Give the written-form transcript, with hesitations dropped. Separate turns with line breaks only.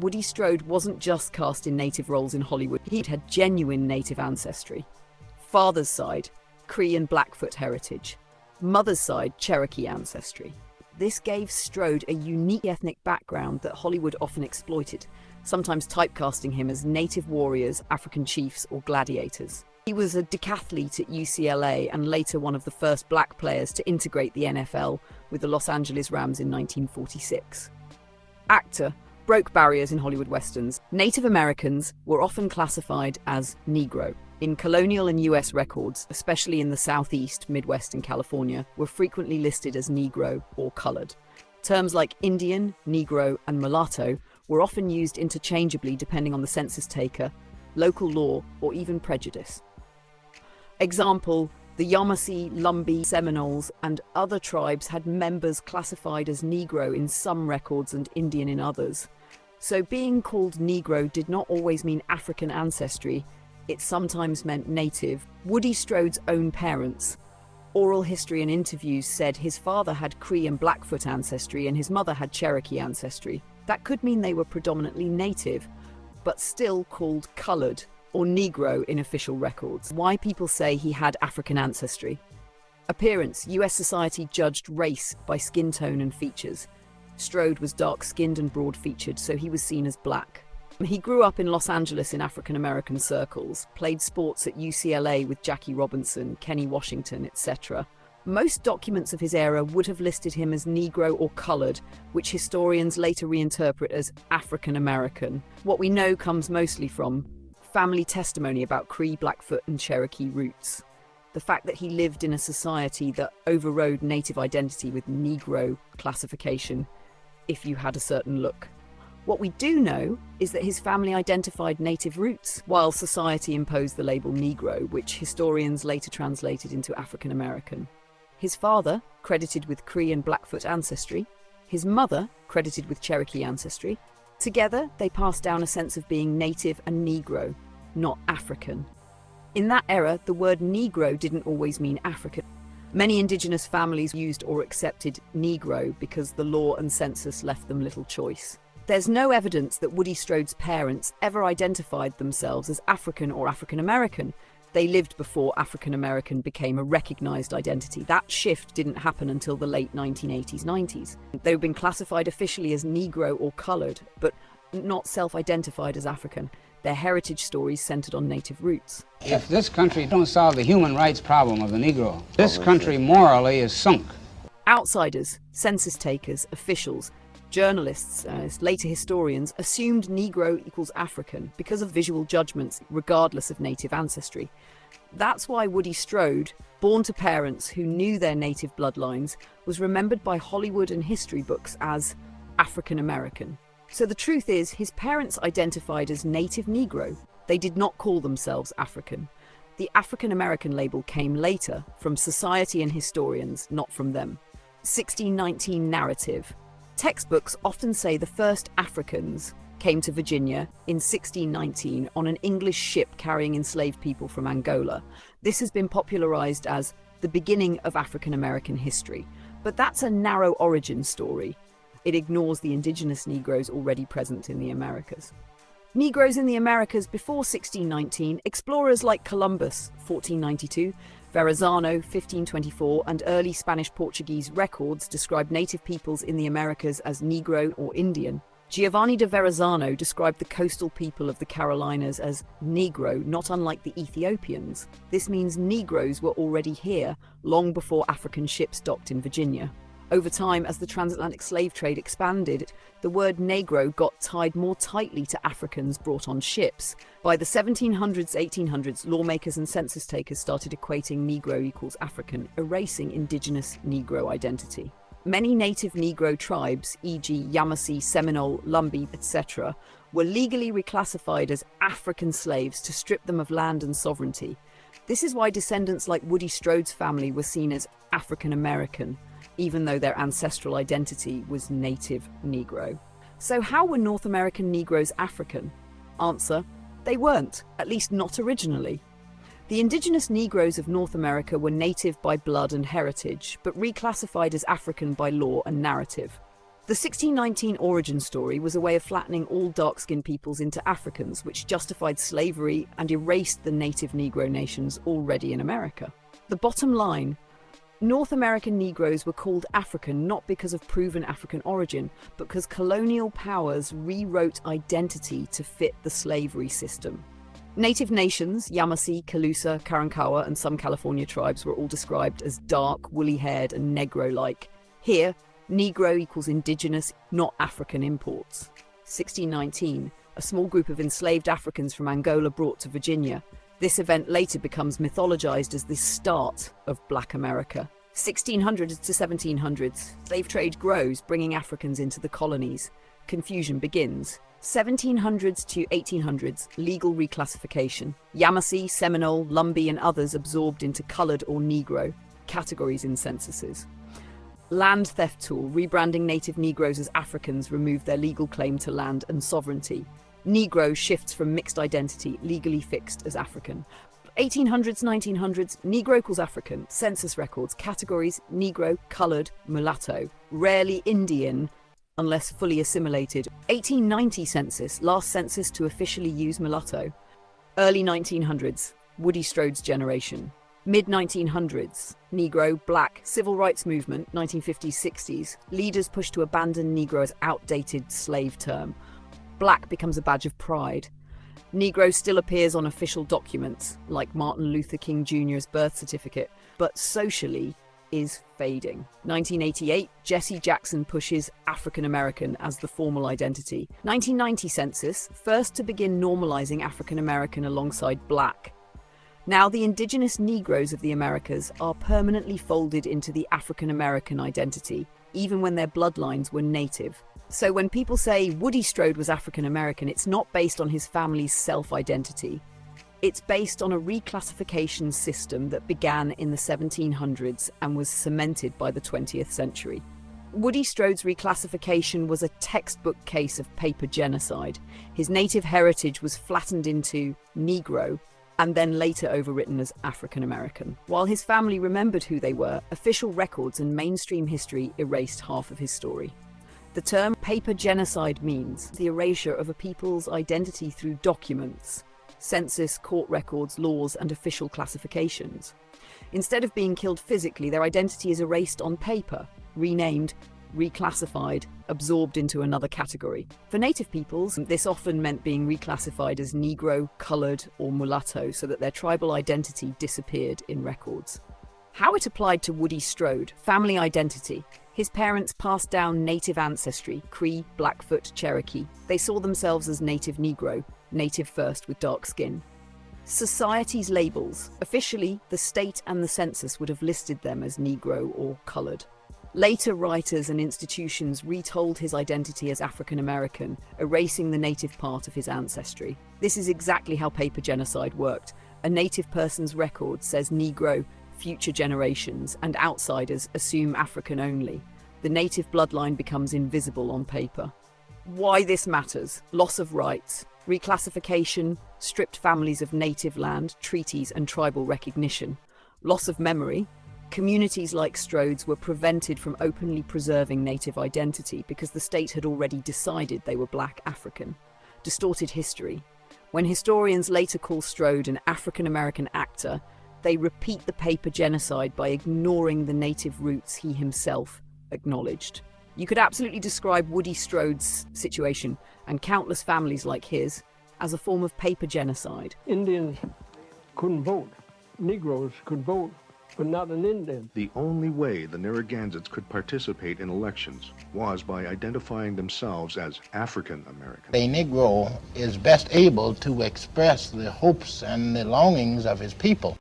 Woody Strode wasn't just cast in native roles in Hollywood, he had genuine native ancestry. Father's side, Cree and Blackfoot heritage. Mother's side, Cherokee ancestry. This gave Strode a unique ethnic background that Hollywood often exploited, sometimes typecasting him as native warriors, African chiefs, or gladiators. He was a decathlete at UCLA and later one of the first black players to integrate the NFL with the Los Angeles Rams in 1946. Actor, broke barriers in Hollywood westerns. Native Americans were often classified as Negro. In colonial and US records, especially in the Southeast, Midwest, and California, were frequently listed as Negro or colored. Terms like Indian, Negro, and mulatto were often used interchangeably depending on the census taker, local law, or even prejudice. Example, the Yamasee, Lumbee, Seminoles, and other tribes had members classified as Negro in some records and Indian in others. So being called Negro did not always mean African ancestry, it sometimes meant native. Woody Strode's own parents. Oral history and interviews said his father had Cree and Blackfoot ancestry and his mother had Cherokee ancestry. That could mean they were predominantly native, but still called colored or Negro in official records. Why people say he had African ancestry. Appearance. US society judged race by skin tone and features. Strode was dark-skinned and broad-featured, so he was seen as black. He grew up in Los Angeles in African-American circles, played sports at UCLA with Jackie Robinson, Kenny Washington, etc. Most documents of his era would have listed him as Negro or colored, which historians later reinterpret as African-American. What we know comes mostly from family testimony about Cree, Blackfoot, and Cherokee roots. The fact that he lived in a society that overrode native identity with Negro classification if you had a certain look. What we do know is that his family identified native roots, while society imposed the label Negro, which historians later translated into African American. His father, credited with Cree and Blackfoot ancestry, his mother, credited with Cherokee ancestry. Together, they passed down a sense of being native and Negro, not African. In that era, the word Negro didn't always mean African. Many indigenous families used or accepted Negro because the law and census left them little choice. There's no evidence that Woody Strode's parents ever identified themselves as African or African American. They lived before African American became a recognized identity. That shift didn't happen until the late 1980s, 90s. They've been classified officially as Negro or colored, but not self-identified as African. Their heritage stories centered on native roots.
If this country don't solve the human rights problem of the Negro, this country morally is sunk.
Outsiders, census takers, officials, journalists, later historians, assumed Negro equals African because of visual judgments, regardless of native ancestry. That's why Woody Strode, born to parents who knew their native bloodlines, was remembered by Hollywood and history books as African American. So the truth is, his parents identified as native Negro. They did not call themselves African. The African American label came later from society and historians, not from them. 1619 narrative. Textbooks often say the first Africans came to Virginia in 1619 on an English ship carrying enslaved people from Angola. This has been popularized as the beginning of African American history, but that's a narrow origin story. It ignores the indigenous Negroes already present in the Americas. Negroes in the Americas before 1619, explorers like Columbus, 1492, Verrazano, 1524, and early Spanish-Portuguese records described native peoples in the Americas as Negro or Indian. Giovanni de Verrazano described the coastal people of the Carolinas as Negro, not unlike the Ethiopians. This means Negroes were already here long before African ships docked in Virginia. Over time, as the transatlantic slave trade expanded, the word Negro got tied more tightly to Africans brought on ships. By the 1700s, 1800s, lawmakers and census takers started equating Negro equals African, erasing indigenous Negro identity. Many native Negro tribes, e.g. Yamasee, Seminole, Lumbee, etc., were legally reclassified as African slaves to strip them of land and sovereignty. This is why descendants like Woody Strode's family were seen as African American, even though their ancestral identity was native Negro. So how were North American Negroes African? Answer: they weren't, at least not originally. The indigenous Negroes of North America were native by blood and heritage, but reclassified as African by law and narrative. The 1619 origin story was a way of flattening all dark-skinned peoples into Africans, which justified slavery and erased the native Negro nations already in America. The bottom line: North American Negroes were called African not because of proven African origin, but because colonial powers rewrote identity to fit the slavery system. Native nations, Yamasee, Calusa, Karankawa, and some California tribes were all described as dark, woolly-haired, and Negro-like. Here, Negro equals indigenous, not African imports. 1619, a small group of enslaved Africans from Angola brought to Virginia. This event later becomes mythologized as the start of Black America. 1600s to 1700s, slave trade grows, bringing Africans into the colonies. Confusion begins. 1700s to 1800s, legal reclassification. Yamasee, Seminole, Lumbee, and others absorbed into colored or Negro categories in censuses. Land theft tool, rebranding native Negroes as Africans removed their legal claim to land and sovereignty. Negro shifts from mixed identity, legally fixed as African. 1800s, 1900s, Negro equals African. Census records, categories, Negro, colored, mulatto. Rarely Indian, unless fully assimilated. 1890 census, last census to officially use mulatto. Early 1900s, Woody Strode's generation. Mid-1900s, Negro, Black, Civil Rights Movement, 1950s-60s. Leaders push to abandon Negro as outdated slave term. Black becomes a badge of pride. Negro still appears on official documents, like Martin Luther King Jr.'s birth certificate, but socially is fading. 1988, Jesse Jackson pushes African American as the formal identity. 1990 census, first to begin normalizing African American alongside Black. Now the indigenous Negroes of the Americas are permanently folded into the African American identity, even when their bloodlines were native. So when people say Woody Strode was African American, it's not based on his family's self-identity. It's based on a reclassification system that began in the 1700s and was cemented by the 20th century. Woody Strode's reclassification was a textbook case of paper genocide. His native heritage was flattened into Negro and then later overwritten as African American. While his family remembered who they were, official records and mainstream history erased half of his story. The term paper genocide means the erasure of a people's identity through documents, census, court records, laws, and official classifications. Instead of being killed physically, their identity is erased on paper, renamed, reclassified, absorbed into another category. For Native peoples, this often meant being reclassified as Negro, colored, or mulatto so that their tribal identity disappeared in records. How it applied to Woody Strode: family identity. His parents passed down native ancestry, Cree, Blackfoot, Cherokee. They saw themselves as native Negro, native first with dark skin. Society's labels. Officially, the state and the census would have listed them as Negro or colored. Later writers and institutions retold his identity as African American, erasing the native part of his ancestry. This is exactly how paper genocide worked. A native person's record says Negro, future generations, and outsiders assume African only. The native bloodline becomes invisible on paper. Why this matters: loss of rights, reclassification, stripped families of native land, treaties, and tribal recognition. Loss of memory. Communities like Strode's were prevented from openly preserving native identity because the state had already decided they were Black African. Distorted history. When historians later call Strode an African American actor, they repeat the paper genocide by ignoring the native roots he himself acknowledged. You could absolutely describe Woody Strode's situation, and countless families like his, as a form of paper genocide.
Indians couldn't vote. Negroes could vote, but not an Indian.
The only way the Narragansetts could participate in elections was by identifying themselves as African American.
A Negro is best able to express the hopes and the longings of his people.